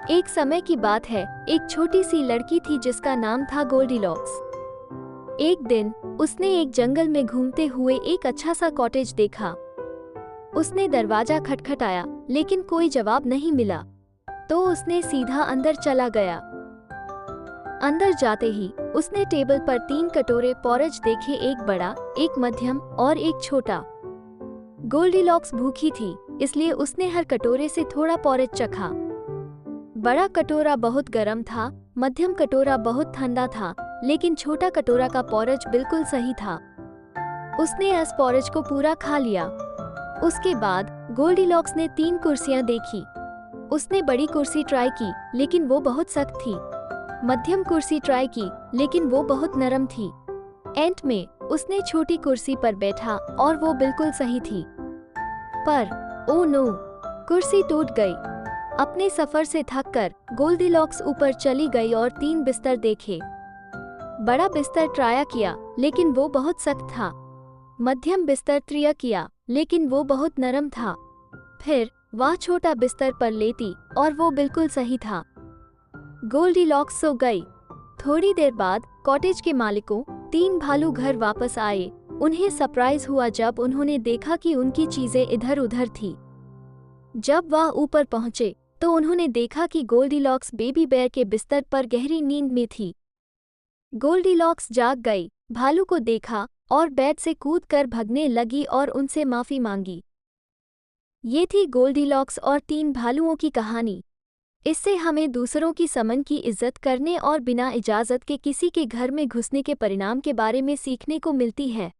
एक समय की बात है, एक छोटी सी लड़की थी जिसका नाम था गोल्डीलॉक्स। एक दिन उसने एक जंगल में घूमते हुए एक अच्छा सा कॉटेज देखा। उसने दरवाजा खटखटाया, लेकिन कोई जवाब नहीं मिला। तो उसने सीधा अंदर चला गया। अंदर जाते ही उसने टेबल पर 3 कटोरे पोरज देखे, एक बड़ा, एक मध्यम और एक छोटा। गोल्डीलॉक्स भूखी थी, इसलिए उसने हर कटोरे से थोड़ा पोरज चखा। बड़ा कटोरा बहुत गर्म था, मध्यम कटोरा बहुत ठंडा था, लेकिन छोटा कटोरा का पोरज बिल्कुल सही था। उसने इस पोरज को पूरा खा लिया। उसके बाद गोल्डीलॉक्स ने 3 कुर्सियां देखी। उसने बड़ी कुर्सी ट्राई की, लेकिन वो बहुत सख्त थी। मध्यम कुर्सी ट्राई की, लेकिन वो बहुत नरम थी। एंड में उसने छोटी कुर्सी पर बैठा और वो बिल्कुल सही थी। पर ओ नो, कुर्सी टूट गई। अपने सफर से थककर गोल्डीलॉक्स ऊपर चली गई और 3 बिस्तर देखे। बड़ा बिस्तर ट्राई किया, लेकिन वो बहुत सख्त था। मध्यम बिस्तर ट्राई किया, लेकिन वो बहुत नरम था। फिर वह छोटा बिस्तर पर लेटी और वो बिल्कुल सही था। गोल्डीलॉक्स सो गई। थोड़ी देर बाद कॉटेज के मालिकों 3 भालू घर वापस आए। उन्हें सरप्राइज हुआ जब उन्होंने देखा कि उनकी चीजें इधर उधर थी। जब वह ऊपर पहुंचे तो उन्होंने देखा कि गोल्डीलॉक्स बेबी बेयर के बिस्तर पर गहरी नींद में थी। गोल्डीलॉक्स जाग गई, भालू को देखा और बेड से कूदकर भागने लगी और उनसे माफी मांगी। ये थी गोल्डीलॉक्स और 3 भालुओं की कहानी। इससे हमें दूसरों की समझ की इज्जत करने और बिना इजाजत के किसी के घर में घुसने के परिणाम के बारे में सीखने को मिलती है।